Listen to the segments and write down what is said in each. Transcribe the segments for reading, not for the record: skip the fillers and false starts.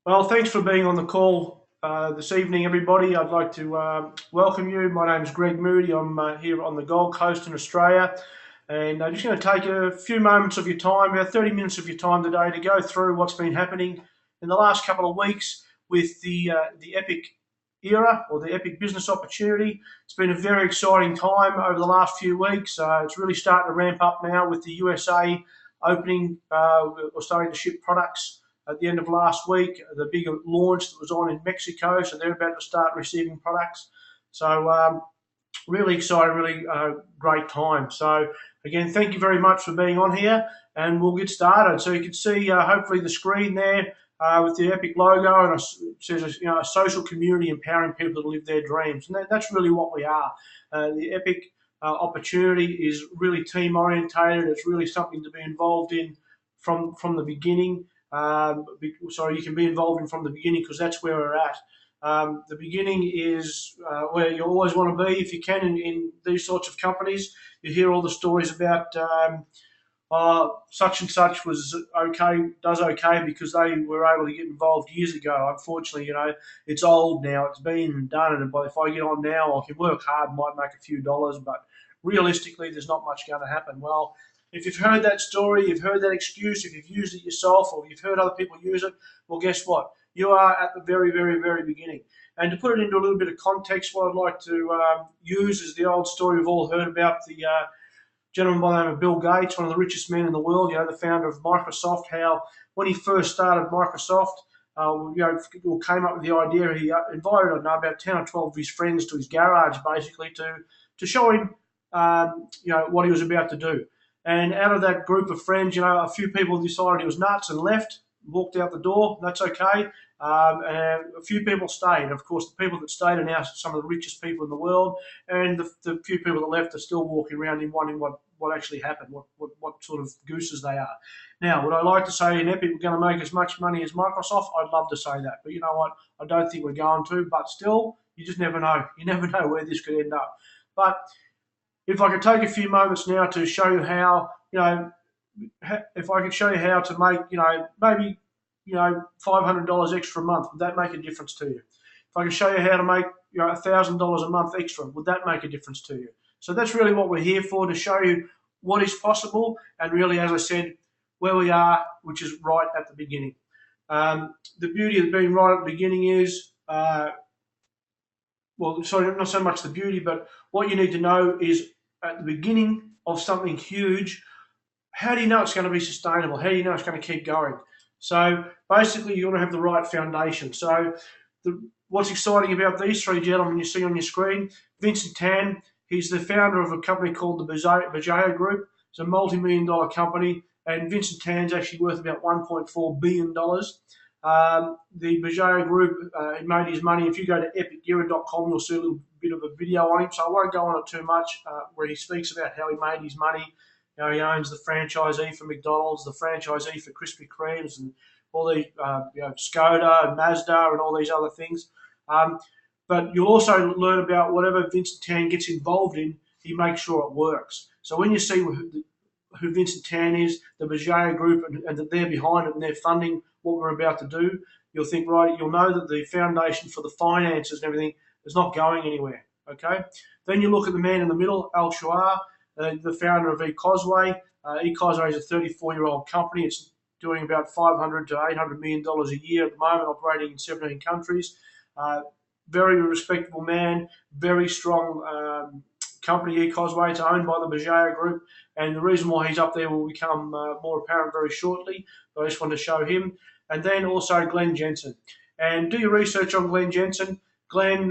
Well, thanks for being on the call this evening, everybody. I'd like to welcome you. My name's Greg Moody. I'm here on the Gold Coast in Australia, and I'm just going to take a few moments of your time, about 30 minutes of your time today, to go through what's been happening in the last couple of weeks with the Epic era or the Epic business opportunity. It's been a very exciting time over the last few weeks. It's really starting to ramp up now with the USA opening or starting to ship products at the end of last week, the big launch that was on in Mexico. So they're about to start receiving products. So really exciting, really great time. So again, thank you very much for being on here, and we'll get started. So you can see hopefully the screen there with the Epic logo, and it says a social community empowering people to live their dreams, and that's really what we are. The Epic opportunity is really team orientated. It's really something to be involved in from the beginning. Sorry, you can be involved in from the beginning because that's where we're at. The beginning is where you always want to be if you can in these sorts of companies. You hear all the stories about such and such was does okay because they were able to get involved years ago. Unfortunately, it's old now. It's been done, but if I get on now, I can work hard, might make a few dollars, but realistically, there's not much going to happen. Well, if you've heard that story, you've heard that excuse, if you've used it yourself, or you've heard other people use it, well, guess what? You are at the very, very, very beginning. And to put it into a little bit of context, what I'd like to use is the old story we've all heard about the gentleman by the name of Bill Gates, one of the richest men in the world, the founder of Microsoft, how when he first started Microsoft, came up with the idea. He invited, I don't know, about 10 or 12 of his friends to his garage, basically, to show him, what he was about to do. And out of that group of friends, a few people decided he was nuts and left, walked out the door. That's okay. And a few people stayed. Of course, the people that stayed are now some of the richest people in the world, and the few people that left are still walking around and wondering what actually happened, what sort of gooses they are. Now, would I like to say in Epic we're going to make as much money as Microsoft? I'd love to say that, but you know what? I don't think we're going to. But still, you just never know. You never know where this could end up. But if I could take a few moments now to show you how, if I could show you how to make, maybe, $500 extra a month, would that make a difference to you? If I could show you how to make, $1,000 a month extra, would that make a difference to you? So that's really what we're here for, to show you what is possible, and really, as I said, where we are, which is right at the beginning. The beauty of being right at the beginning is, well, sorry, not so much the beauty, but what you need to know is at the beginning of something huge, how do you know it's going to be sustainable? How do you know it's going to keep going? So basically, you want to have the right foundation. So what's exciting about these three gentlemen you see on your screen, Vincent Tan, he's the founder of a company called the Bajaya Group. It's a multi-million-dollar company, and Vincent Tan's actually worth about $1.4 billion. The Bajaya Group, he made his money. If you go to epicgear.com, you'll see a little bit of a video on him, so I won't go on it too much, where he speaks about how he made his money. He owns the franchisee for McDonald's, the franchisee for Krispy Kremes, and all the Skoda and Mazda and all these other things. But you'll also learn about whatever Vincent Tan gets involved in, he makes sure it works. So when you see who Vincent Tan is, the Bajaya Group, and that they're behind it and they're funding what we're about to do, you'll think, right, you'll know that the foundation for the finances and everything is not going anywhere. Okay? Then you look at the man in the middle, Al Shuar, the founder of eCauseway. eCauseway is a 34-year-old company. It's doing about $500 to $800 million a year at the moment, operating in 17 countries. Very respectable man, very strong company, eCauseway. It's owned by the Bajaya Group, and the reason why he's up there will become more apparent very shortly. But I just wanted to show him. And then also Glenn Jensen. And do your research on Glenn Jensen. Glenn,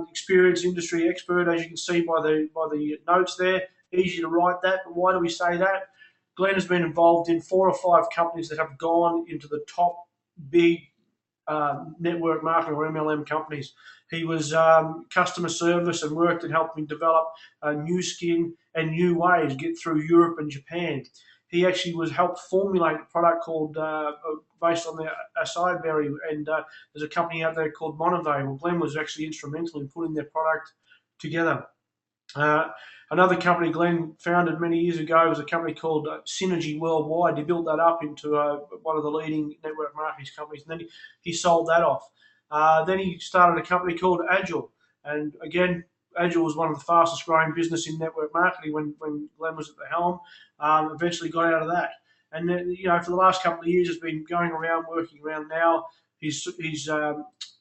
experienced industry expert, as you can see by the notes there. Easy to write that. But why do we say that? Glenn has been involved in 4 or 5 companies that have gone into the top big network marketing or MLM companies. He was customer service and worked and helped me develop new skin and new ways get through Europe and Japan. He actually was helped formulate a product called based on the acai berry, and there's a company out there called Monave. Well, Glenn was actually instrumental in putting their product together. Uh, Another company Glenn founded many years ago was a company called Synergy Worldwide. He built that up into one of the leading network marketing companies, and then he sold that off. Then he started a company called Agile, and again, Agile was one of the fastest growing business in network marketing when Glenn was at the helm. Eventually got out of that, and then for the last couple of years has been going around working around now. He's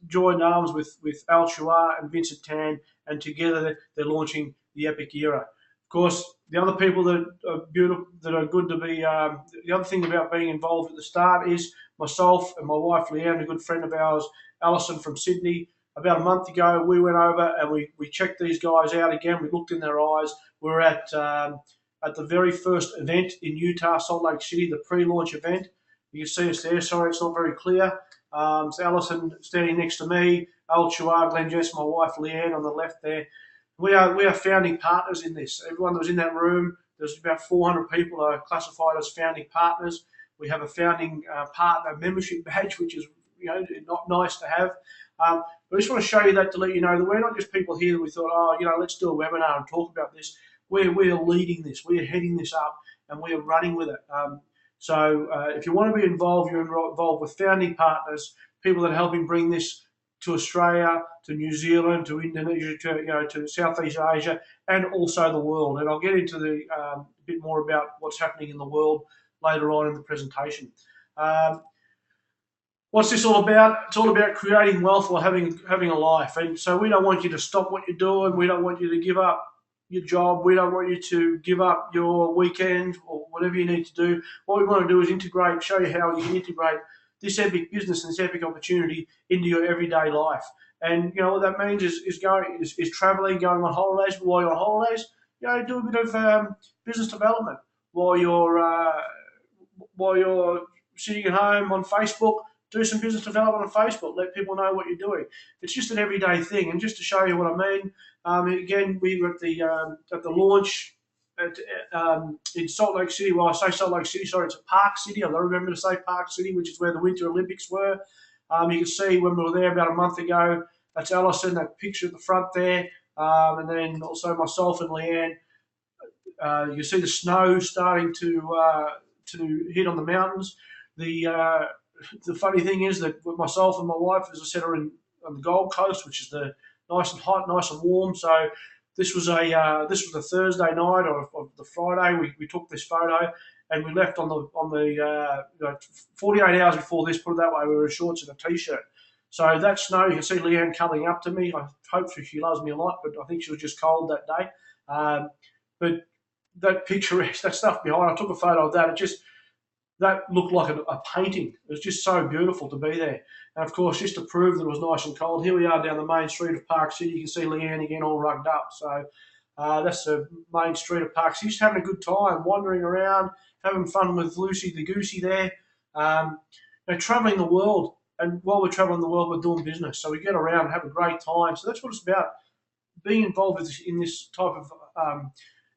joined arms with Al Chouar and Vincent Tan, and together they're launching the Epic Era. Of course, the other people that are beautiful, that are good to be. The other thing about being involved at the start is myself and my wife Leanne, a good friend of ours, Alison from Sydney. About a month ago, we went over and we checked these guys out again. We looked in their eyes. We were at the very first event in Utah, Salt Lake City, the pre-launch event. You can see us there. Sorry, it's not very clear. It's Alison standing next to me, Al Chouar, Glenn Jess, my wife Leanne on the left there. We are founding partners in this. Everyone that was in that room, there's about 400 people are classified as founding partners. We have a founding partner membership badge, which is not nice to have. But I just want to show you that to let you know that we're not just people here that we thought, let's do a webinar and talk about this. We are leading this. We are heading this up, and we are running with it. So if you want to be involved, you're involved with founding partners, people that are helping bring this to Australia, to New Zealand, to Indonesia, to Southeast Asia, and also the world. And I'll get into a bit more about what's happening in the world later on in the presentation. What's this all about? It's all about creating wealth while having a life. And so we don't want you to stop what you're doing. We don't want you to give up your job. We don't want you to give up your weekend or whatever you need to do. What we want to do is integrate, show you how you can integrate this epic business and this epic opportunity into your everyday life. And what that means is traveling, going on holidays. But while you're on holidays, do a bit of business development while you're sitting at home on Facebook. Do some business development on Facebook. Let people know what you're doing. It's just an everyday thing, and just to show you what I mean. Again, we were at the launch in Salt Lake City. Well, I say Salt Lake City. Sorry, it's Park City. I've got to remember to say Park City, which is where the Winter Olympics were. You can see when we were there about a month ago. That's Alison. That picture at the front there, and then also myself and Leanne. You can see the snow starting to hit on the mountains. The funny thing is that with myself and my wife, as I said, are on the Gold Coast, which is nice and hot, nice and warm. So this was a Thursday night or the Friday. We took this photo and we left on the 48 hours before this. Put it that way, we were in shorts and a t-shirt. So that snow, you can see Leanne coming up to me. I hope she loves me a lot, but I think she was just cold that day. But that picturesque, that stuff behind, I took a photo of that. That looked like a painting. It was just so beautiful to be there. And of course, just to prove that it was nice and cold, here we are down the main street of Park City. You can see Leanne again all rugged up. So that's the main street of Park City. Just having a good time, wandering around, having fun with Lucy the Goosey there. Traveling the world. And while we're traveling the world, we're doing business. So we get around and have a great time. So that's what it's about. Being involved in this type of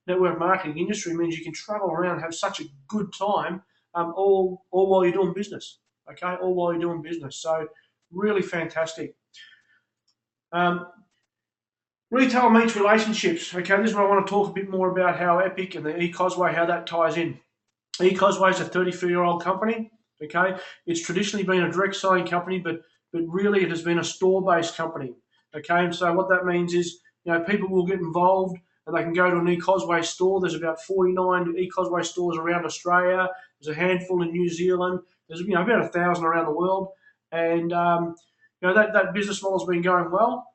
network marketing industry means you can travel around and have such a good time. All while you're doing business, okay? All while you're doing business. So really fantastic. Retail meets relationships. Okay, this is where I want to talk a bit more about how Epic and the eCosway, how that ties in. eCosway is a 34-year-old company. Okay, it's traditionally been a direct selling company, but really it has been a store-based company. Okay, and so what that means is people will get involved and they can go to an eCosway store. There's about 49 eCosway stores around Australia. There's a handful in New Zealand. There's about 1,000 around the world, and that business model's been going well.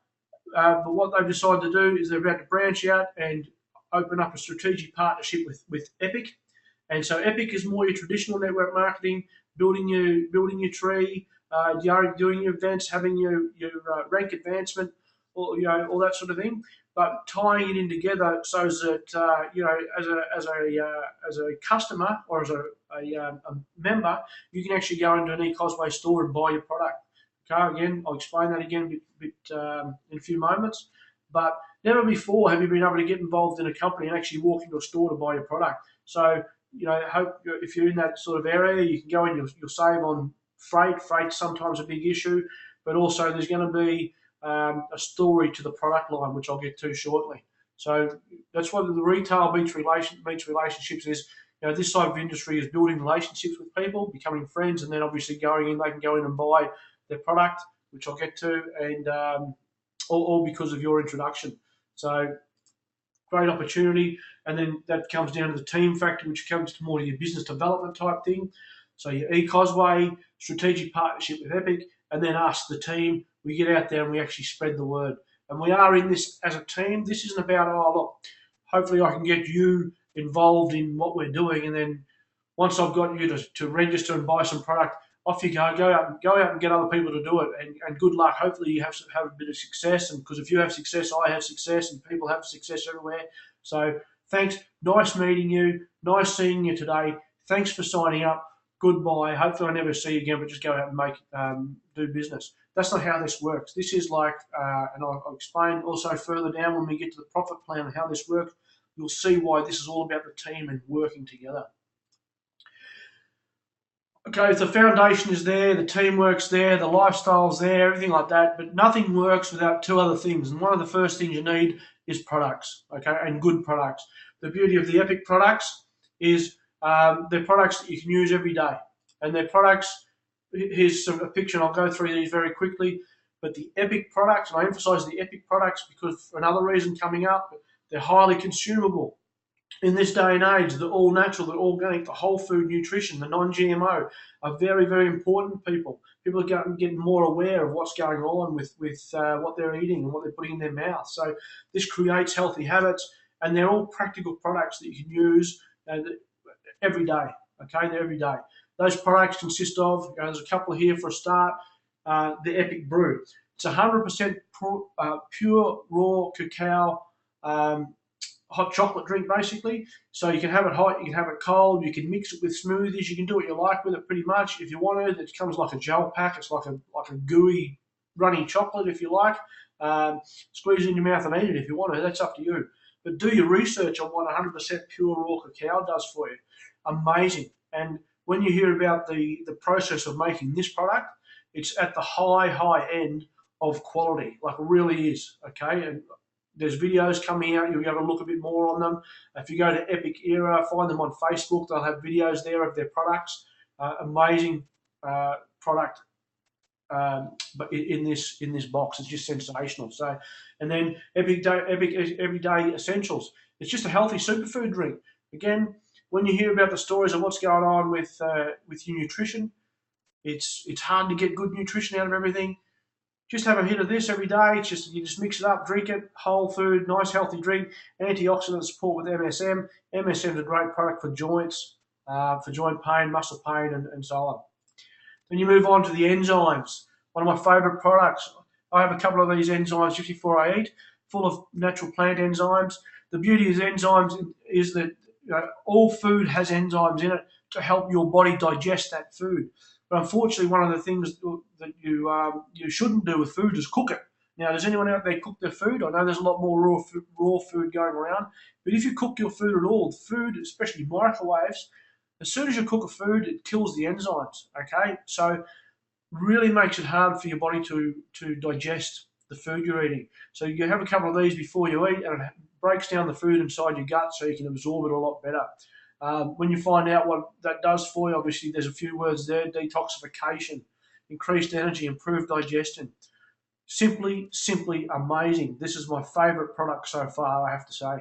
But what they've decided to do is they're about to branch out and open up a strategic partnership with Epic. And so Epic is more your traditional network marketing, building your tree, doing your events, having your rank advancement, or all that sort of thing. But tying it in together so that as a customer or as a member, you can actually go into an eCosway store and buy your product. Okay, again, I'll explain that again in a few moments. But never before have you been able to get involved in a company and actually walk into a store to buy your product. So hope if you're in that sort of area, you can go in. You'll save on freight. Freight's sometimes a big issue, but also there's going to be a story to the product line, which I'll get to shortly. So that's what the retail meets relationships is. This side of industry is building relationships with people, becoming friends, and then obviously going in, they can go in and buy their product, which I'll get to, and all because of your introduction. So great opportunity. And then that comes down to the team factor, which comes to more to your business development type thing. So your eCosway, strategic partnership with Epic, and then us, the team, we get out there and we actually spread the word. And we are in this as a team. This isn't about, oh, look, hopefully I can get you involved in what we're doing. And then once I've got you to register and buy some product, off you go. Go out and get other people to do it. And good luck. Hopefully you have a bit of success. And because if you have success, I have success, and people have success everywhere. So thanks. Nice meeting you. Nice seeing you today. Thanks for signing up. Goodbye. Hopefully I never see you again, but just go out and do business. That's not how this works. This is like, and I'll explain also further down when we get to the profit plan and how this works. You'll see why this is all about the team and working together. Okay, the foundation is there, the teamwork's there, the lifestyle's there, everything like that, but nothing works without two other things. And one of the first things you need is products, okay, and good products. The beauty of the Epic products is they're products that you can use every day. And they're products, here's a picture, and I'll go through these very quickly, but the Epic products, and I emphasize the Epic products because for another reason coming up, they're highly consumable. In this day and age, the all natural, the organic, the whole food nutrition, the non-GMO are very, very important. People are getting more aware of what's going on with what they're eating and what they're putting in their mouth. So this creates healthy habits, and they're all practical products that you can use every day. Okay, they're every day. Those products consist of, there's a couple here for a start, the Epic Brew. It's 100% pure raw cacao hot chocolate drink, basically. So you can have it hot, you can have it cold, you can mix it with smoothies, you can do what you like with it pretty much. If you want to, it comes like a gel pack. It's like a gooey, runny chocolate, if you like. Squeeze it in your mouth and eat it if you want to. That's up to you. But do your research on what 100% pure raw cacao does for you. Amazing. And when you hear about the process of making this product, it's at the high end of quality, like it really is, okay? And there's videos coming out. You'll be able to look a bit more on them. If you go to Epic Era, find them on Facebook. They'll have videos there of their products. Amazing product, but in this box, it's just sensational. So, and then Epic Everyday Essentials. It's just a healthy superfood drink. Again, when you hear about the stories of what's going on with your nutrition, it's hard to get good nutrition out of everything. Just have a hit of this every day. It's just you just mix it up, drink it, whole food, nice healthy drink. Antioxidant support with MSM. MSM is a great product for joints, for joint pain, muscle pain, and so on. Then you move on to the enzymes. One of my favourite products. I have a couple of these enzymes just before I eat, full of natural plant enzymes. The beauty of enzymes is that all food has enzymes in it to help your body digest that food. But unfortunately, one of the things that you shouldn't do with food is cook it. Now, does anyone out there cook their food? I know there's a lot more raw food going around, but if you cook your food at all, food, especially microwaves, as soon as you cook a food, it kills the enzymes. Okay, so really makes it hard for your body to digest the food you're eating. So you have a couple of these before you eat, and it breaks down the food inside your gut, so you can absorb it a lot better. When you find out what that does for you, obviously there's a few words there: detoxification, increased energy, improved digestion. Simply amazing. This is my favourite product so far, I have to say.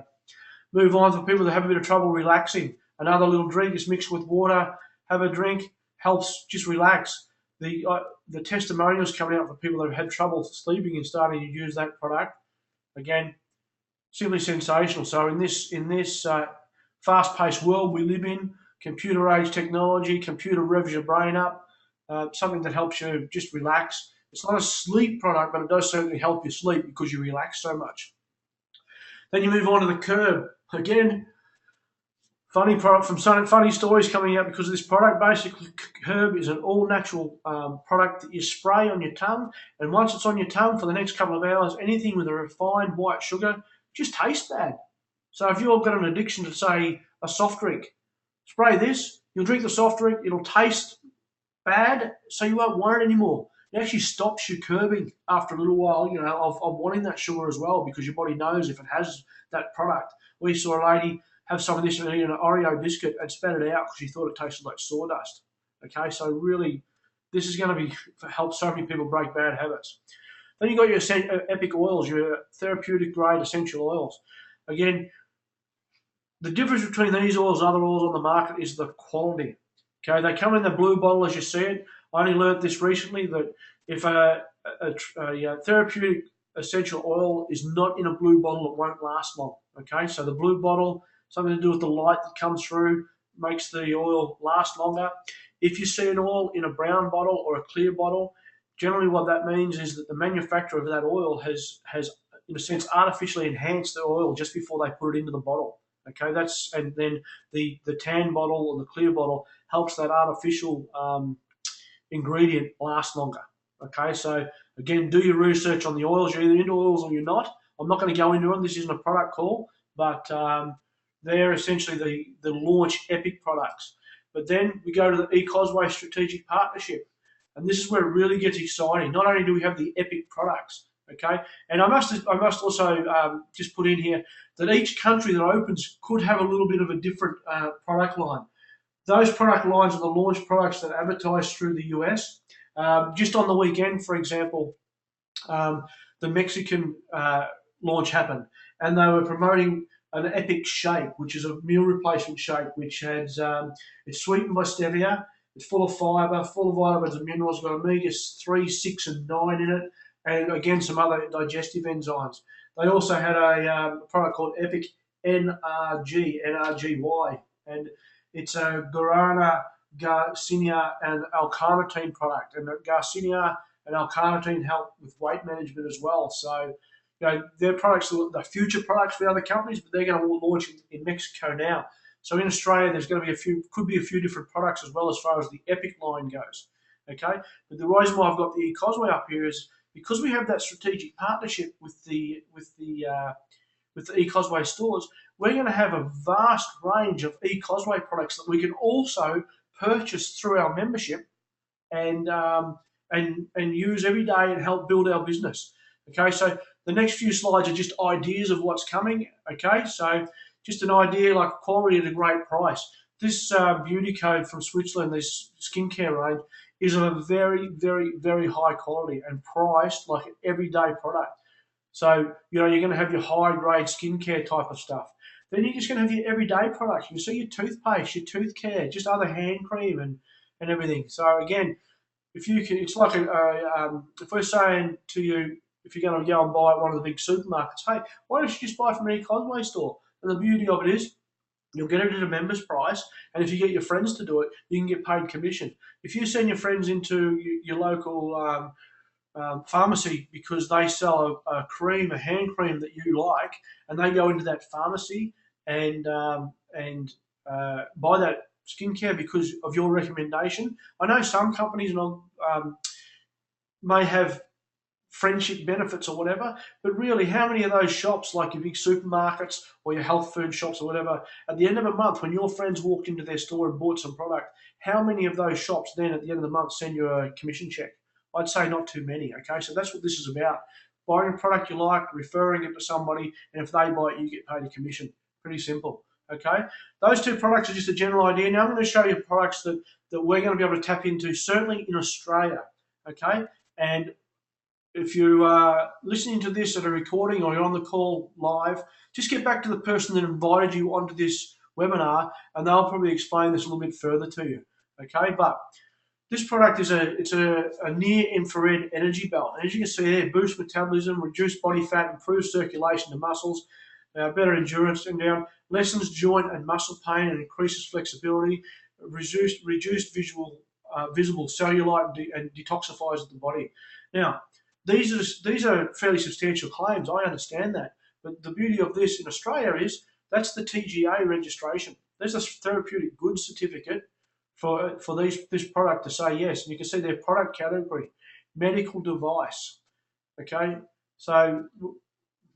Move on for people that have a bit of trouble relaxing. Another little drink is mixed with water. Have a drink, helps just relax. The testimonials coming out for people that have had trouble sleeping and starting to use that product. Again, simply sensational. So in this fast-paced world we live in, computer-age technology, computer revs your brain up, something that helps you just relax. It's not a sleep product, but it does certainly help you sleep because you relax so much. Then you move on to the Curb. Again, funny product from Sonic, funny stories coming out because of this product. Basically, Curb is an all-natural product that you spray on your tongue, and once it's on your tongue for the next couple of hours, anything with a refined white sugar just tastes bad. So if you've got an addiction to, say, a soft drink, spray this, you'll drink the soft drink, it'll taste bad, so you won't want it anymore. it actually stops you curbing after a little while, of wanting that sugar as well, because your body knows if it has that product. We saw a lady have some of this and eat an Oreo biscuit and spat it out because she thought it tasted like sawdust. Okay, so really, this is going to be help so many people break bad habits. Then you've got your epic oils, your therapeutic grade essential oils. Again, the difference between these oils and other oils on the market is the quality. Okay, they come in the blue bottle as you see it. I only learned this recently that if a therapeutic essential oil is not in a blue bottle, it won't last long. Okay, so the blue bottle, something to do with the light that comes through, makes the oil last longer. If you see an oil in a brown bottle or a clear bottle, generally what that means is that the manufacturer of that oil has in a sense artificially enhanced the oil just before they put it into the bottle. Okay, and then the tan bottle or the clear bottle helps that artificial ingredient last longer. Okay, so again, do your research on the oils. You're either into oils or you're not. I'm not going to go into them. This isn't a product call, but they're essentially the launch Epic products. But then we go to the eCosway strategic partnership, and this is where it really gets exciting. Not only do we have the Epic products, okay, and I must also just put in here that each country that opens could have a little bit of a different product line. Those product lines are the launch products that advertise through the US. Just on the weekend, for example, the Mexican launch happened, and they were promoting an Epic shake, which is a meal replacement shake, which has it's sweetened by stevia. It's full of fibre, full of vitamins and minerals. Got omega-3, 6, and 9 in it, and again some other digestive enzymes. They also had a product called Epic NRGY, and it's a guarana, garcinia, and L-carnitine product. And garcinia and L-carnitine help with weight management as well. So, their products are the future products for other companies, but they're going to launch in Mexico now. So in Australia, there's going to be could be a few different products as well as far as the Epic line goes. Okay, but the reason why I've got the eCosway up here is because we have that strategic partnership with the eCosway stores. We're going to have a vast range of eCosway products that we can also purchase through our membership and use every day and help build our business. Okay, so the next few slides are just ideas of what's coming. Okay, so just an idea like quality at a great price. This beauty code from Switzerland, this skincare range, is of a very, very, very high quality and priced like an everyday product. So, you're going to have your high grade skincare type of stuff. Then you're just going to have your everyday products. You see your toothpaste, your tooth care, just other hand cream and everything. So again, if you can, it's like if we're saying to you, if you're going to go and buy at one of the big supermarkets, hey, why don't you just buy from an eCosway store? And the beauty of it is, you'll get it at a member's price, and if you get your friends to do it, you can get paid commission. If you send your friends into your local pharmacy because they sell a cream, a hand cream that you like, and they go into that pharmacy and buy that skincare because of your recommendation. I know some companies may have friendship benefits or whatever, but really, how many of those shops, like your big supermarkets or your health food shops or whatever, at the end of a month, when your friends walked into their store and bought some product, how many of those shops then at the end of the month send you a commission check? I'd say not too many. Okay, so that's what this is about: buying a product you like, referring it to somebody, and if they buy it, you get paid a commission. Pretty simple. Okay, those two products are just a general idea. Now I'm going to show you products that we're going to be able to tap into, certainly in Australia. Okay, and if you are listening to this at a recording or you're on the call live, just get back to the person that invited you onto this webinar, and they'll probably explain this a little bit further to you. Okay, but this product is a near-infrared energy belt. As you can see there, boosts metabolism, reduce body fat, improves circulation to muscles, better endurance, and down, lessens joint and muscle pain, and increases flexibility, reduced visible cellulite, and detoxifies the body. Now, these are fairly substantial claims. I understand that, but the beauty of this in Australia is that's the TGA registration. There's a therapeutic goods certificate for this product to say yes, and you can see their product category, medical device. Okay, so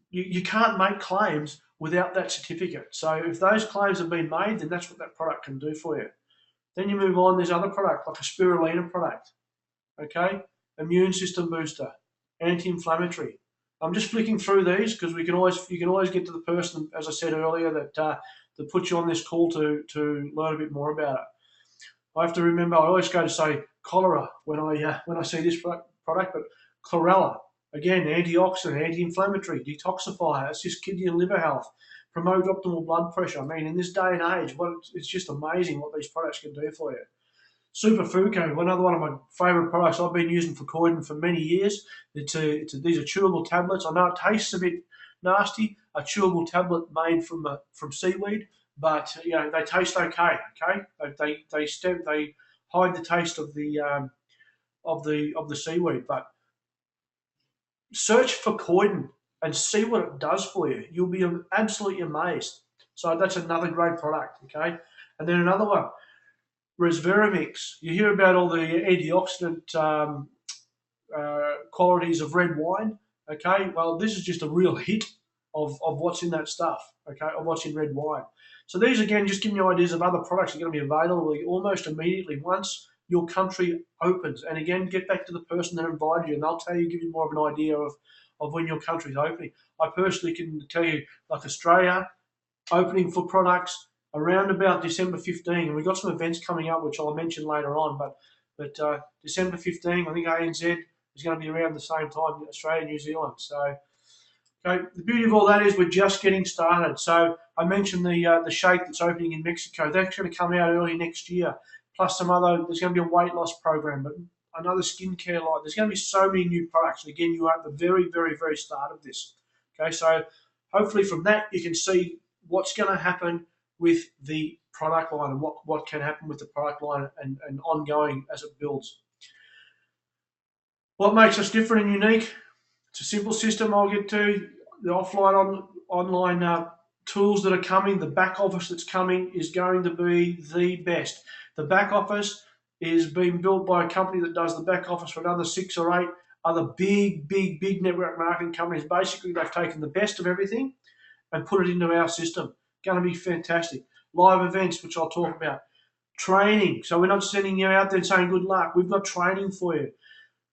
you can't make claims without that certificate. So if those claims have been made, then that's what that product can do for you. Then you move on. There's other product like a spirulina product. Okay. immune system booster, anti-inflammatory. I'm just flicking through these because you can always get to the person, as I said earlier, that put you on this call to learn a bit more about it. I have to remember, I always go to say cholera when I see this product, but chlorella, again, antioxidant, anti-inflammatory, detoxifier, assist kidney and liver health, promote optimal blood pressure. I mean, in this day and age, it's just amazing what these products can do for you. Superfuco, another one of my favourite products I've been using for Coiden for many years. These are chewable tablets. I know it tastes a bit nasty, a chewable tablet made from seaweed, but they taste okay. Okay, they hide the taste of the seaweed. But search for Coiden and see what it does for you. You'll be absolutely amazed. So that's another great product. Okay, and then another one. Resveramix. You hear about all the antioxidant qualities of red wine. Okay, well, this is just a real hit of what's in that stuff. Okay, of what's in red wine. So these, again, just giving you ideas of other products that are going to be available almost immediately once your country opens. And again, get back to the person that invited you, and they'll tell you, give you more of an idea of when your country's opening. I personally can tell you, like Australia, opening for products around about December 15, and we've got some events coming up which I'll mention later on. But December 15, I think ANZ is going to be around the same time in Australia and New Zealand. So, okay, the beauty of all that is we're just getting started. So I mentioned the shake that's opening in Mexico. That's going to come out early next year. Plus some other, there's going to be a weight loss program, but another skincare line. There's going to be so many new products. And again, you are at the very, very, very start of this. Okay, so hopefully from that you can see what's going to happen with the product line and what can happen with the product line and ongoing as it builds. What makes us different and unique? It's a simple system I'll get to. The offline, online tools that are coming, the back office that's coming is going to be the best. The back office is being built by a company that does the back office for another 6 or 8 other big network marketing companies. Basically, they've taken the best of everything and put it into our system. Going to be fantastic. Live events, which I'll talk about. Training. So we're not sending you out there and saying good luck. We've got training for you.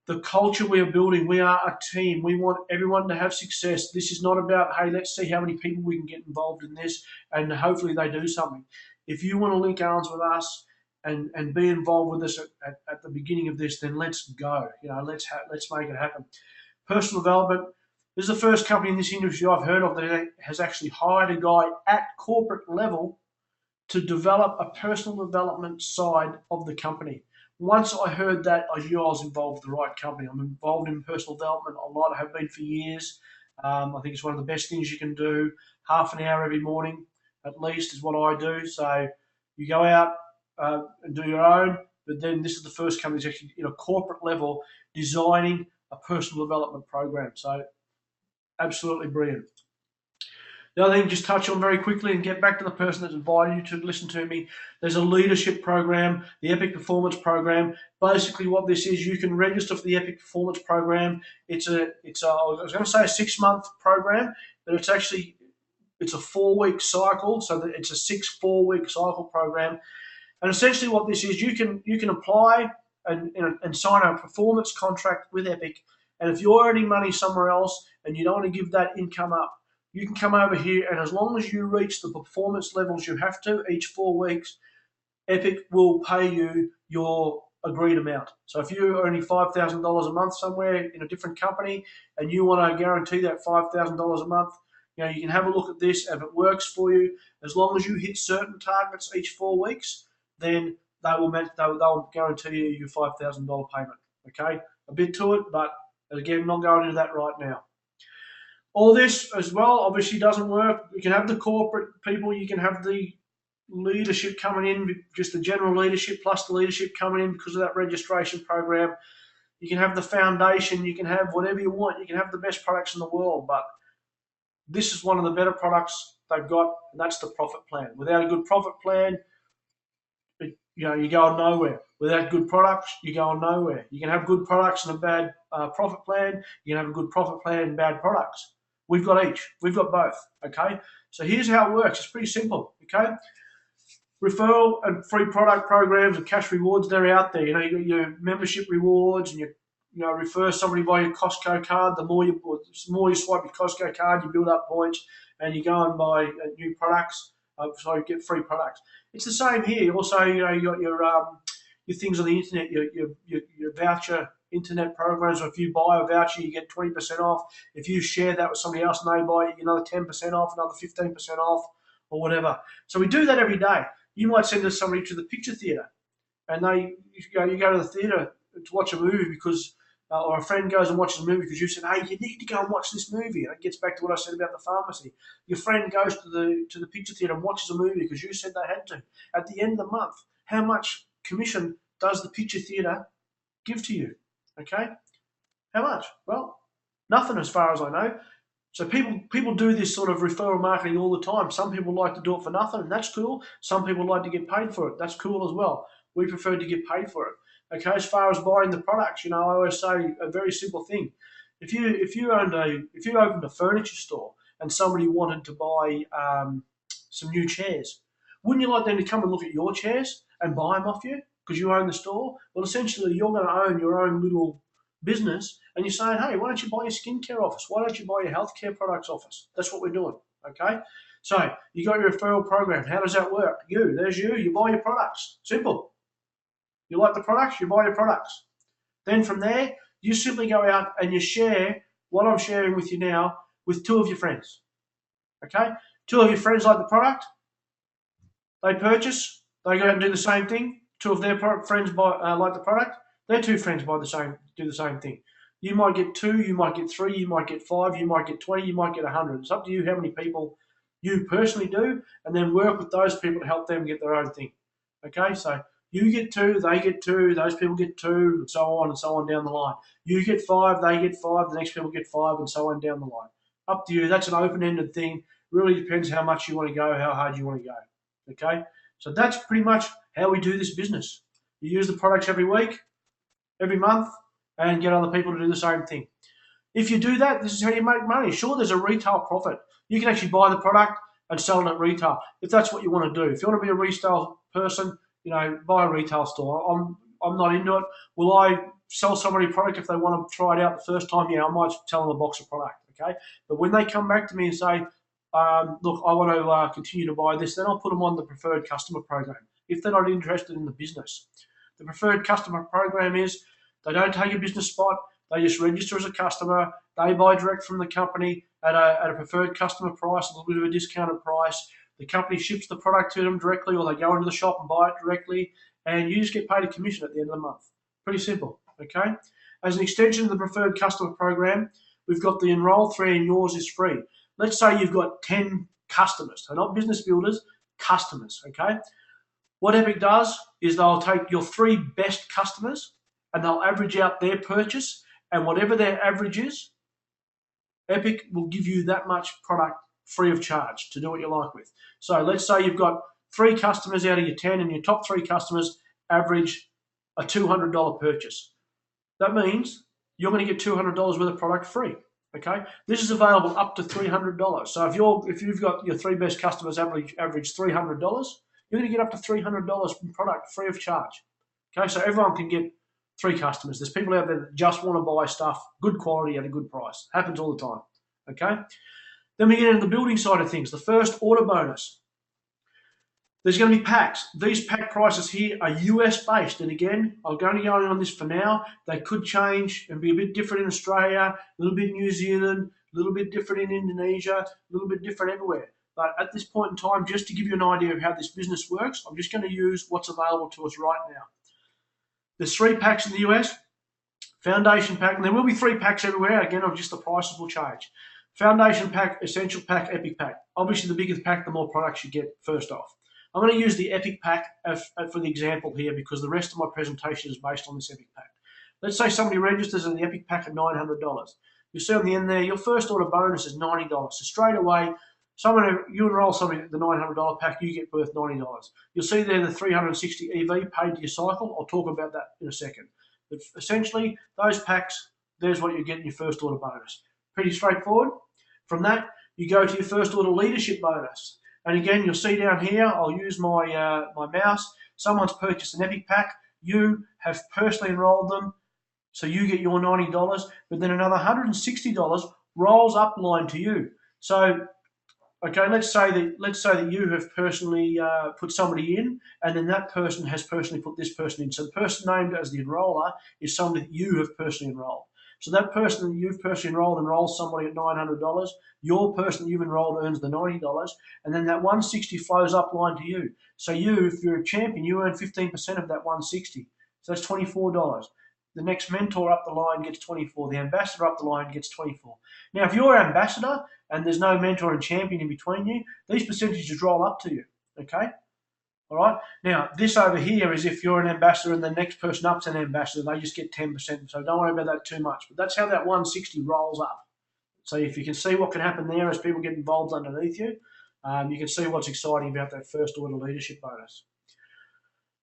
The culture we are building, we are a team. We want everyone to have success. This is not about, hey, let's see how many people we can get involved in this and hopefully they do something. If you want to link arms with us and be involved with us at the beginning of this, then let's go. Let's make it happen. Personal development. This is the first company in this industry I've heard of that has actually hired a guy at corporate level to develop a personal development side of the company. Once I heard that, I knew I was involved with the right company. I'm involved in personal development a lot. I have been for years. I think it's one of the best things you can do. Half an hour every morning, at least, is what I do. So you go out and do your own, but then this is the first company that's actually, in a corporate level, designing a personal development program. So absolutely brilliant. The other thing, just touch on very quickly and get back to the person that's invited you to listen to me. There's a leadership program, the Epic Performance Program. Basically, what this is, you can register for the Epic Performance Program. It's a I was going to say a 6-month program, but it's a 4-week cycle. So that it's a 4-week cycle program. And essentially, what this is, you can apply and sign a performance contract with Epic. And if you're earning money somewhere else and you don't want to give that income up, you can come over here, and as long as you reach the performance levels you have to each 4 weeks, Epic will pay you your agreed amount. So if you're earning $5,000 a month somewhere in a different company and you want to guarantee that $5,000 a month, you can have a look at this. If it works for you, as long as you hit certain targets each 4 weeks, then they'll guarantee you your $5,000 payment. Okay, a bit to it, but again, not going into that right now. All this as well obviously doesn't work. You can have the corporate people, you can have the leadership coming in, just the general leadership plus the leadership coming in because of that registration program. You can have the foundation, you can have whatever you want, you can have the best products in the world, but this is one of the better products they've got, and that's the profit plan. Without a good profit plan, you go nowhere. Without good products, you go nowhere. You can have good products and a bad profit plan. You can have a good profit plan and bad products. We've got each. We've got both. Okay. So here's how it works. It's pretty simple. Okay. Referral and free product programs and cash rewards, they're out there. You got your membership rewards and your refer somebody by your Costco card. The more you swipe your Costco card, you build up points, and you go and buy new products. So you get free products. It's the same here. Also, you got your things on the internet, your voucher internet programs. So if you buy a voucher, you get 20% off. If you share that with somebody else and they buy it, another 10% off, another 15% off, or whatever. So we do that every day. You might send us somebody to the picture theatre, and you go to the theatre to watch a movie because, or a friend goes and watches a movie because you said, hey, you need to go and watch this movie. And it gets back to what I said about the pharmacy. Your friend goes to the picture theatre and watches a movie because you said they had to. At the end of the month, how much commission does the picture theatre give to you? Okay, how much? Well, nothing as far as I know. So people do this sort of referral marketing all the time. Some people like to do it for nothing, and that's cool. Some people like to get paid for it. That's cool as well. We prefer to get paid for it. Okay, as far as buying the products, I always say a very simple thing. If you opened a furniture store and somebody wanted to buy some new chairs, wouldn't you like them to come and look at your chairs and buy them off you because you own the store? Well, essentially, you're going to own your own little business, and you're saying, hey, why don't you buy your skincare office? Why don't you buy your healthcare products office? That's what we're doing. Okay, so you got your referral program. How does that work? There's you. You buy your products. Simple. You like the products, you buy your products. Then from there, you simply go out and you share what I'm sharing with you now with two of your friends. Okay? Two of your friends like the product, they purchase, they go out and do the same thing. Two of their friends like the product, their two friends do the same thing. You might get 2, you might get 3, you might get 5, you might get 20, you might get 100. It's up to you how many people you personally do, and then work with those people to help them get their own thing. Okay, so you get 2, they get 2, those people get 2, and so on down the line. You get 5, they get 5, the next people get 5, and so on down the line. Up to you. That's an open-ended thing. Really depends how much you want to go, how hard you want to go. Okay? So that's pretty much how we do this business. You use the products every week, every month, and get other people to do the same thing. If you do that, this is how you make money. Sure, there's a retail profit. You can actually buy the product and sell it at retail if that's what you want to do. If you want to be a retail person, buy a retail store. I'm not into it. Will I sell somebody a product if they want to try it out the first time? Yeah, I might tell them a box of product, okay? But when they come back to me and say, look, I want to continue to buy this, then I'll put them on the preferred customer program if they're not interested in the business. The preferred customer program is they don't take a business spot. They just register as a customer. They buy direct from the company at a preferred customer price, a little bit of a discounted price. The company ships the product to them directly, or they go into the shop and buy it directly, and you just get paid a commission at the end of the month. Pretty simple, okay? As an extension of the preferred customer program, we've got the Enroll 3 and yours is free. Let's say you've got 10 customers, so not business builders, customers, okay? What Epic does is they'll take your 3 best customers and they'll average out their purchase, and whatever their average is, Epic will give you that much product free of charge to do what you like with. So let's say you've got 3 customers out of your 10 and your top 3 customers average a $200 purchase. That means you're going to get $200 worth of product free. Okay, this is available up to $300. So if you've got your 3 best customers average $300, you're going to get up to $300 from product free of charge. Okay, so everyone can get 3 customers. There's people out there that just want to buy stuff, good quality at a good price. Happens all the time. Okay. Then we get into the building side of things. The first order bonus. There's going to be packs. These pack prices here are US based. And again, I'm going to go on this for now. They could change and be a bit different in Australia, a little bit in New Zealand, a little bit different in Indonesia, a little bit different everywhere. But at this point in time, just to give you an idea of how this business works, I'm just going to use what's available to us right now. There's 3 packs in the US. Foundation pack, and there will be 3 packs everywhere. Again, just the prices will change. Foundation pack, Essential pack, Epic pack. Obviously, the bigger the pack, the more products you get first off. I'm going to use the Epic pack for the example here because the rest of my presentation is based on this Epic pack. Let's say somebody registers in the Epic pack at $900. You see on the end there, your first order bonus is $90. So straight away, you enroll somebody at the $900 pack, you get worth $90. You'll see there the 360 EV paid to your cycle. I'll talk about that in a second. But essentially, those packs, there's what you get in your first order bonus. Pretty straightforward. From that, you go to your first order leadership bonus. And again, you'll see down here, I'll use my mouse. Someone's purchased an Epic pack. You have personally enrolled them So you get your $90, but then another $160 rolls up line to you. So okay, let's say that you have personally put somebody in, and then that person has personally put this person in. So the person named as the enroller is somebody that you have personally enrolled. So that person that you've personally enrolled enrolls somebody at $900. Your person that you've enrolled earns the $90, and then that 160 flows up line to you. So you, if you're a champion, you earn 15% of that 160. So that's $24. The next mentor up the line gets 24. The ambassador up the line gets 24. Now, if you're ambassador and there's no mentor and champion in between you, these percentages roll up to you. Okay? All right? Now, this over here is if you're an ambassador and the next person up's an ambassador, they just get 10%. So don't worry about that too much. But that's how that 160 rolls up. So if you can see what can happen there as people get involved underneath you, you can see what's exciting about that first order leadership bonus.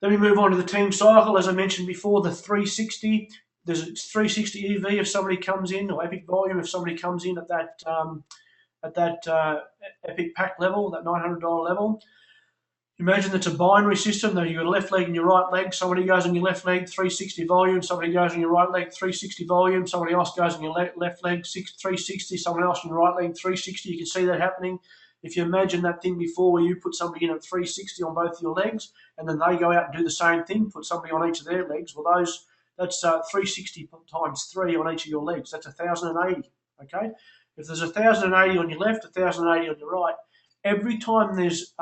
Then we move on to the team cycle. As I mentioned before, the 360. There's a 360 EV if somebody comes in, or Epic Volume if somebody comes in at that Epic Pack level, that $900 level. Imagine it's a binary system. That you've got a left leg and your right leg. Somebody goes on your left leg, 360 volume. Somebody goes on your right leg, 360 volume. Somebody else goes on your left leg, 360. Someone else on your right leg, 360. You can see that happening. If you imagine that thing before where you put somebody in at 360 on both your legs, and then they go out and do the same thing, put somebody on each of their legs. Well, that's 360 times 3 on each of your legs. That's 1,080. Okay. If there's 1,080 on your left, 1,080 on your right, every time there's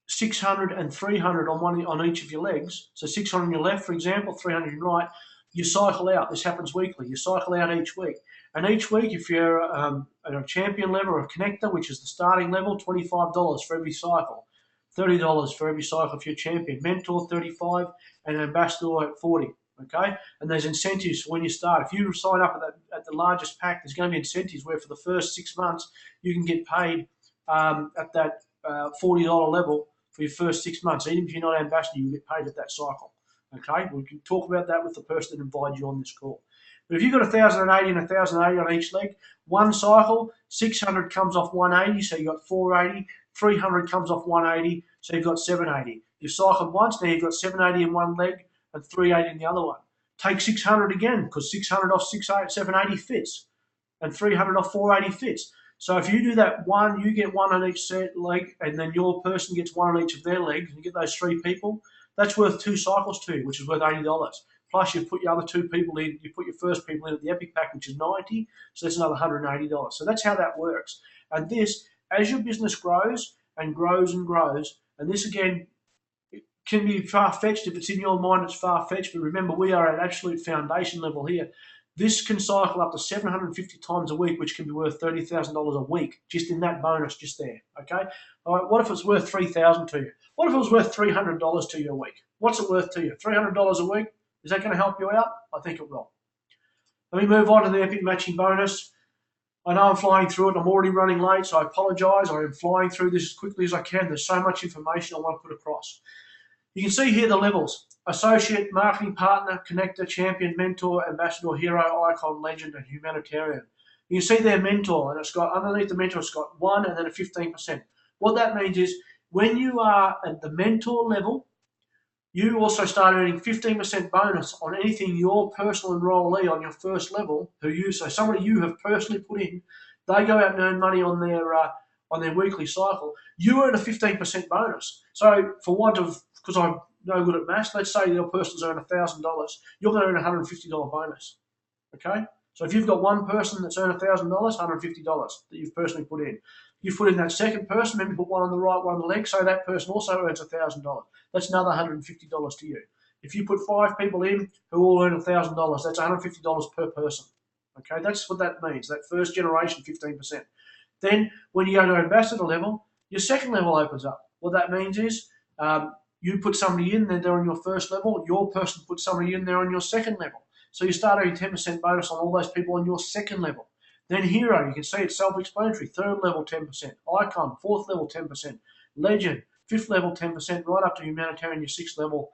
600 and 300 on each of your legs, so 600 on your left, for example, 300 on your right, you cycle out. This happens weekly. You cycle out each week. And each week, if you're at a champion level or a connector, which is the starting level, $25 for every cycle. $30 for every cycle if you're champion. Mentor, $35, and ambassador at $40. Okay? And there's incentives for when you start. If you sign up at the largest pack, there's going to be incentives where for the first 6 months, you can get paid at that $40 level for your first 6 months. Even if you're not ambassador, you get paid at that cycle. Okay? We can talk about that with the person that invited you on this call. But if you've got 1,080 and 1,080 on each leg, one cycle, 600 comes off 180, so you've got 480. 300 comes off 180, so you've got 780. You've cycled once, now you've got 780 in one leg and 380 in the other one. Take 600 again, because 600 off 780 fits, and 300 off 480 fits. So if you do that one, you get one on each leg, and then your person gets one on each of their legs, and you get those 3 people, that's worth 2 cycles to you, which is worth $80. Plus, you put your other 2 people in, you put your first people in at the Epic Pack, which is $90, so that's another $180. So that's how that works. And this, as your business grows and grows and grows, and this again can be far-fetched. If it's in your mind, it's far-fetched, but remember, we are at absolute foundation level here. This can cycle up to 750 times a week, which can be worth $30,000 a week, just in that bonus just there, okay? All right, what if it's worth $3,000 to you? What if it was worth $300 to you a week? What's it worth to you? $300 a week? Is that going to help you out? I think it will. Let me move on to the Epic Matching Bonus. I know I'm flying through it. I'm already running late, so I apologise. I am flying through this as quickly as I can. There's so much information I want to put across. You can see here the levels. Associate, marketing partner, connector, champion, mentor, ambassador, hero, icon, legend, and humanitarian. You can see their mentor, and it's got underneath the mentor, it's got 1 and then a 15%. What that means is when you are at the mentor level, you also start earning 15% bonus on anything your personal enrollee on your first level, so somebody you have personally put in, they go out and earn money on their weekly cycle. You earn a 15% bonus. So for want of, because I'm no good at maths, let's say your person's earned $1,000, you're going to earn a $150 bonus. Okay? So if you've got one person that's earned $1,000, $150 that you've personally put in. You've put in that second person, maybe put one on the right, one on the leg, so that person also earns $1,000. That's another $150 to you. If you put 5 people in who all earn $1,000, that's $150 per person. Okay, that's what that means, that first generation, 15%. Then when you go to ambassador level, your second level opens up. What that means is you put somebody in, they're on your first level, your person puts somebody in there on your second level. So you start earning 10% bonus on all those people on your second level. Then hero, you can see it's self-explanatory. 3rd level, 10%. Icon, 4th level, 10%. Legend, 5th level, 10%. Right up to humanitarian, your 6th level,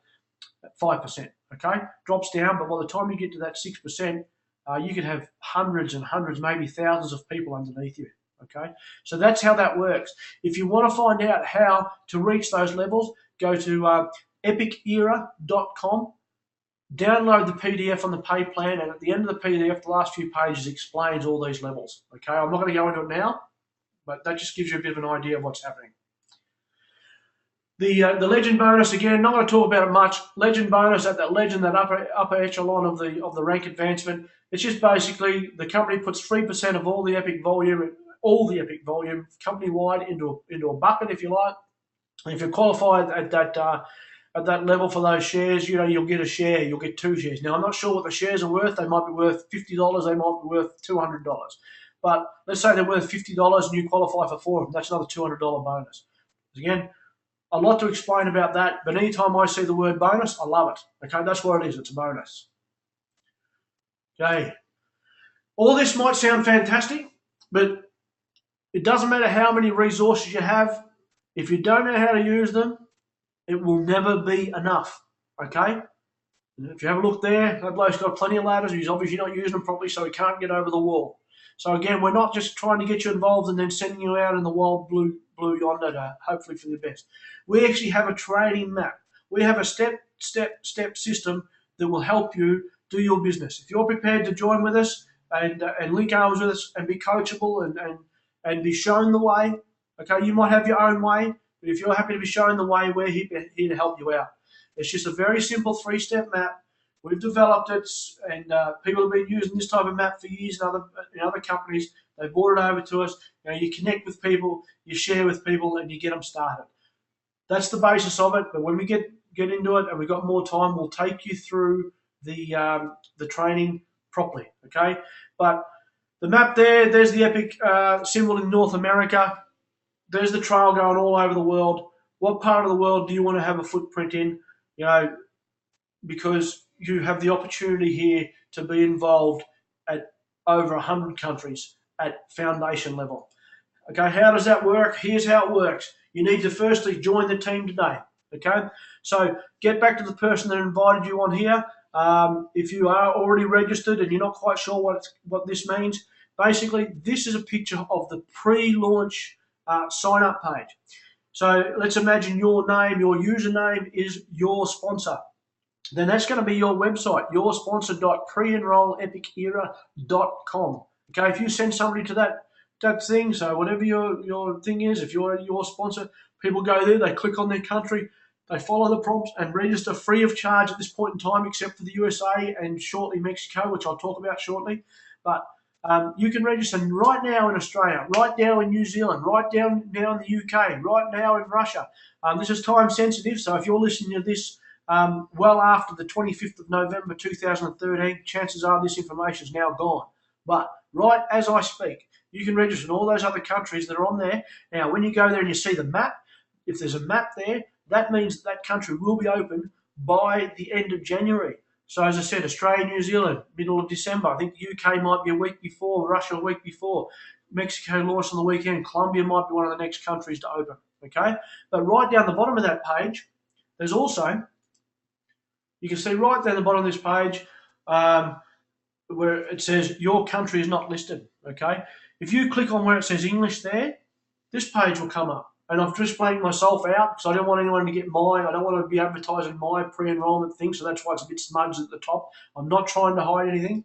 5%. Okay? Drops down, but by the time you get to that 6%, you could have hundreds and hundreds, maybe thousands of people underneath you. Okay? So that's how that works. If you want to find out how to reach those levels, go to epicera.com. download the PDF on the pay plan, and at the end of the PDF, the last few pages explains all these levels. Okay, I'm not going to go into it now, but that just gives you a bit of an idea of what's happening. The legend bonus, again, not going to talk about it much. Legend bonus at that legend, that upper echelon of the rank advancement. It's just basically the company puts 3% of all the epic volume, company wide into a bucket, if you like. And if you're qualified at that level for those shares, you'll get a share. You'll get 2 shares. Now, I'm not sure what the shares are worth. They might be worth $50. They might be worth $200. But let's say they're worth $50 and you qualify for 4 of them. That's another $200 bonus. Again, a lot to explain about that, but anytime I see the word bonus, I love it. Okay, that's what it is. It's a bonus. Okay. All this might sound fantastic, but it doesn't matter how many resources you have. If you don't know how to use them, it will never be enough. Okay? If you have a look there, that bloke's got plenty of ladders. He's obviously not using them properly, so he can't get over the wall. So again, we're not just trying to get you involved and then sending you out in the wild blue yonder to hopefully for the best. We actually have a training map. We have a step system that will help you do your business. If you're prepared to join with us and link arms with us and be coachable and be shown the way, okay, you might have your own way, but if you're happy to be shown the way, we're here to help you out. It's just a very simple 3-step map. We've developed it, and people have been using this type of map for years in other companies. They brought it over to us. You connect with people, you share with people, and you get them started. That's the basis of it. But when we get into it and we've got more time, we'll take you through the training properly. Okay, but the map there's the epic symbol in North America. There's the trail going all over the world. What part of the world do you want to have a footprint in? Because you have the opportunity here to be involved at over 100 countries at foundation level. Okay, how does that work? Here's how it works. You need to firstly join the team today. Okay, so get back to the person that invited you on here. If you are already registered and you're not quite sure what this means, basically this is a picture of the pre-launch sign-up page. So let's imagine your username is your sponsor. Then that's going to be your website, yoursponsor.preenrollepicera.com. Okay, if you send somebody to that thing, so whatever your thing is, if you're your sponsor, people go there, they click on their country, they follow the prompts and register free of charge at this point in time, except for the USA and shortly Mexico, which I'll talk about shortly. But you can register right now in Australia, right now in New Zealand, right down now in the UK, right now in Russia. This is time sensitive, so if you're listening to this well after the 25th of November 2013, chances are this information is now gone. But right as I speak, you can register in all those other countries that are on there. Now, when you go there and you see the map, if there's a map there, that means that country will be open by the end of January. So as I said, Australia, New Zealand, middle of December. I think the UK might be a week before, Russia a week before. Mexico launched on the weekend. Colombia might be one of the next countries to open. Okay? But right down the bottom of that page, there's also, you can see right down the bottom of this page where it says your country is not listed. Okay? If you click on where it says English there, this page will come up. And I've just blanked myself out because I don't want anyone to get mine. I don't want to be advertising my pre-enrollment thing, so that's why it's a bit smudged at the top. I'm not trying to hide anything.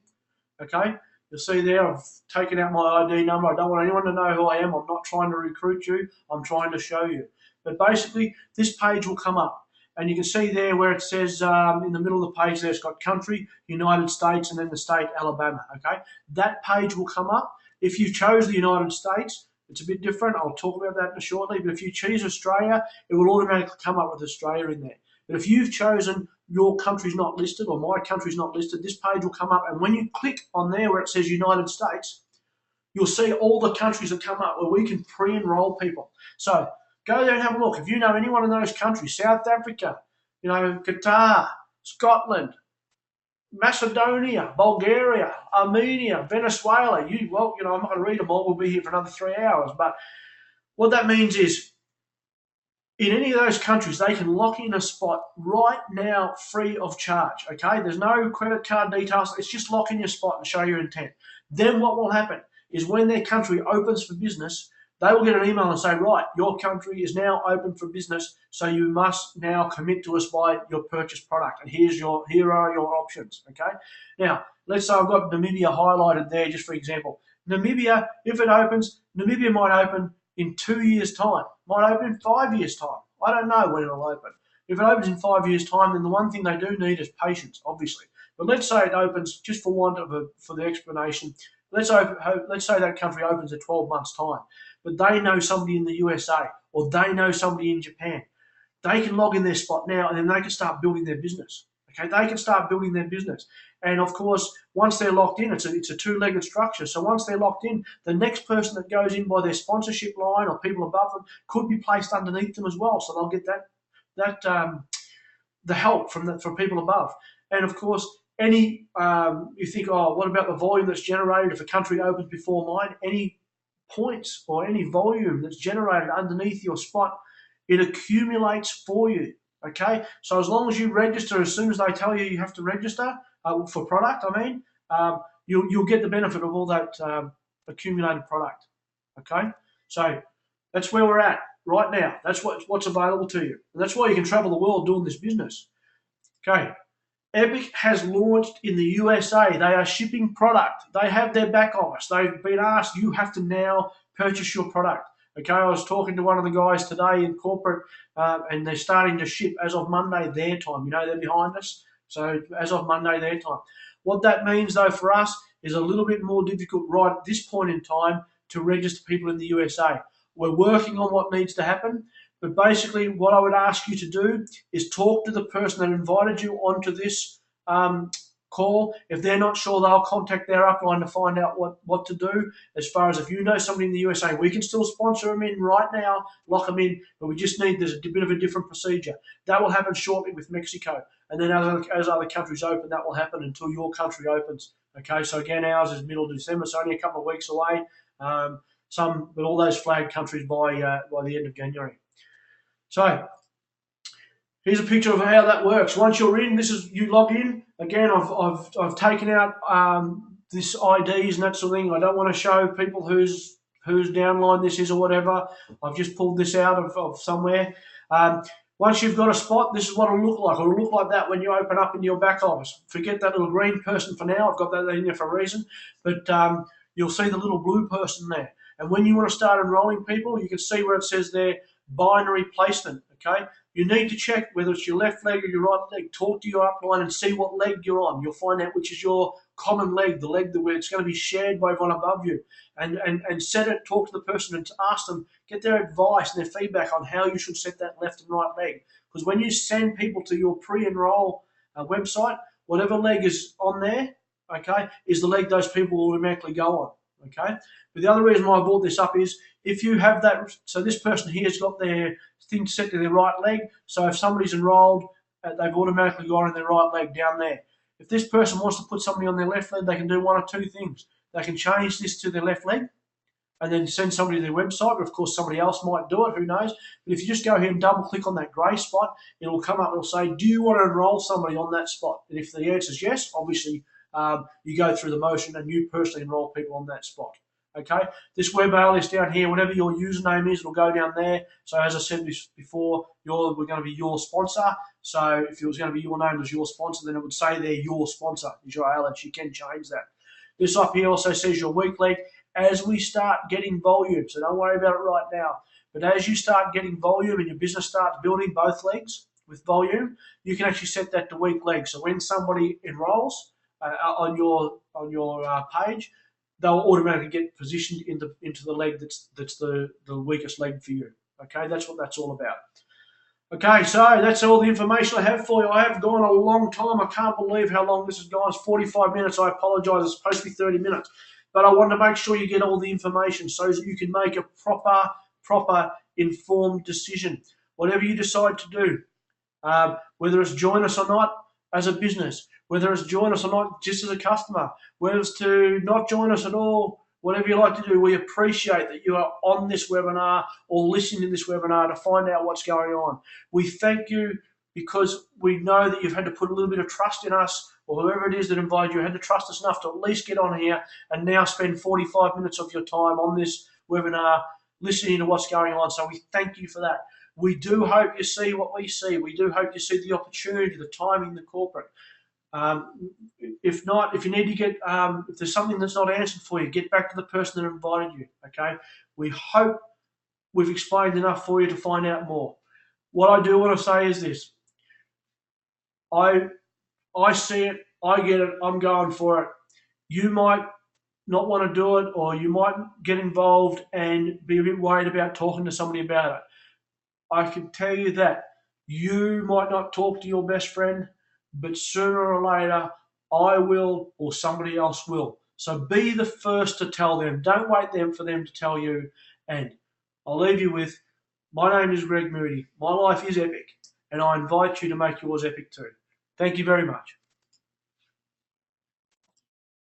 Okay? You'll see there I've taken out my ID number. I don't want anyone to know who I am. I'm not trying to recruit you. I'm trying to show you. But basically, this page will come up. And you can see there where it says in the middle of the page there, it's got country, United States, and then the state, Alabama. Okay? That page will come up. If you chose the United States, it's a bit different. I'll talk about that shortly. But if you choose Australia, it will automatically come up with Australia in there. But if you've chosen your country's not listed or my country's not listed, this page will come up. And when you click on there where it says United States, you'll see all the countries that come up where we can pre-enroll people. So go there and have a look. If you know anyone in those countries, South Africa, Qatar, Scotland, Macedonia, Bulgaria, Armenia, Venezuela. I'm not going to read them all. We'll be here for another 3 hours. But what that means is, in any of those countries, they can lock in a spot right now free of charge. Okay? There's no credit card details. It's just lock in your spot and show your intent. Then what will happen is when their country opens for business, they will get an email and say, right, your country is now open for business, so you must now commit to us by your purchased product, and here are your options. Okay. Now, let's say I've got Namibia highlighted there, just for example. Namibia, if it opens, Namibia might open in 2 years' time, might open in 5 years' time. I don't know when it'll open. If it opens in 5 years' time, then the one thing they do need is patience, obviously. But let's say it opens, just for want of for the explanation, let's say that country opens in 12 months' time, but they know somebody in the USA or they know somebody in Japan. They can log in their spot now, and then they can start building their business. Okay, they can start building their business, and of course, once they're locked in, it's a two-legged structure. So once they're locked in, the next person that goes in by their sponsorship line or people above them could be placed underneath them as well. So they'll get the help from people above. And of course, any you think, oh, what about the volume that's generated if a country opens before mine? Any points or any volume that's generated underneath your spot, it accumulates for you. Okay, so as long as you register, as soon as they tell you have to register for product, you'll get the benefit of all that accumulated product. Okay, so that's where we're at right now. That's what's available to you, and that's why you can travel the world doing this business. Okay, Epic has launched in the USA. They are shipping product. They have their back office. They've been asked, you have to now purchase your product. Okay, I was talking to one of the guys today in corporate, and they're starting to ship as of Monday their time. You know, they're behind us. So as of Monday their time. What that means, though, for us is a little bit more difficult right at this point in time to register people in the USA. We're working on what needs to happen. But basically, what I would ask you to do is talk to the person that invited you onto this call. If they're not sure, they'll contact their upline to find out what to do. As far as if you know somebody in the USA, we can still sponsor them in right now, lock them in, but we just need, there's a bit of a different procedure. That will happen shortly with Mexico. And then as other countries open, that will happen until your country opens. Okay, so again, ours is middle of December, so only a couple of weeks away. But all those flagged countries by the end of January. So here's a picture of how that works. Once you're in, you log in. Again, I've taken out this IDs and that sort of thing. I don't want to show people whose downline this is or whatever. I've just pulled this out of somewhere. Once you've got a spot, this is what it'll look like. It'll look like that when you open up into your back office. Forget that little green person for now. I've got that in there for a reason. But you'll see the little blue person there. And when you want to start enrolling people, you can see where it says there, binary placement. Okay, you need to check whether it's your left leg or your right leg. Talk to your upline and see what leg you're on. You'll find out which is your common leg, the leg where it's going to be shared by everyone above you. And set it, talk to the person and ask them, get their advice and their feedback on how you should set that left and right leg. Because when you send people to your pre-enroll website, whatever leg is on there, okay, is the leg those people will automatically go on. Okay, but the other reason why I brought this up is if you have that, so this person here has got their thing set to their right leg, so if somebody's enrolled, they've automatically gone in their right leg down there. If this person wants to put somebody on their left leg, they can do one of two things. They can change this to their left leg and then send somebody to their website, but of course somebody else might do it, who knows. But if you just go here and double click on that grey spot, it'll come up and it'll say, do you want to enroll somebody on that spot? And if the answer is yes, obviously you go through the motion and you personally enroll people on that spot. Okay, this web alias down here, whatever your username is, it'll go down there. So as I said before, we're going to be your sponsor. So if it was going to be your name as your sponsor, then it would say there your sponsor is your alias. You can change that. This up here also says your weak leg. As we start getting volume, so don't worry about it right now, but as you start getting volume and your business starts building both legs with volume, you can actually set that to weak leg. So when somebody enrolls on your page, they'll automatically get positioned into the leg that's the weakest leg for you. Okay, that's what that's all about. Okay, so that's all the information I have for you. I have gone a long time. I can't believe how long this has gone. It's 45 minutes. I apologise. It's supposed to be 30 minutes. But I want to make sure you get all the information so that you can make a proper informed decision. Whatever you decide to do, whether it's join us or not as a business, whether it's join us or not just as a customer, whether it's to not join us at all, whatever you like to do, we appreciate that you are on this webinar or listening to this webinar to find out what's going on. We thank you because we know that you've had to put a little bit of trust in us, or whoever it is that invited you had to trust us enough to at least get on here and now spend 45 minutes of your time on this webinar listening to what's going on. So we thank you for that. We do hope you see what we see. We do hope you see the opportunity, the timing, the corporate. If not, if you need to get, if there's something that's not answered for you, get back to the person that invited you. Okay. We hope we've explained enough for you to find out more. What I do want to say is this: I see it, I get it, I'm going for it. You might not want to do it, or you might get involved and be a bit worried about talking to somebody about it. I can tell you that you might not talk to your best friend, but sooner or later, I will or somebody else will. So be the first to tell them. Don't wait for them to tell you. And I'll leave you with, my name is Greg Moody. My life is epic, and I invite you to make yours epic too. Thank you very much.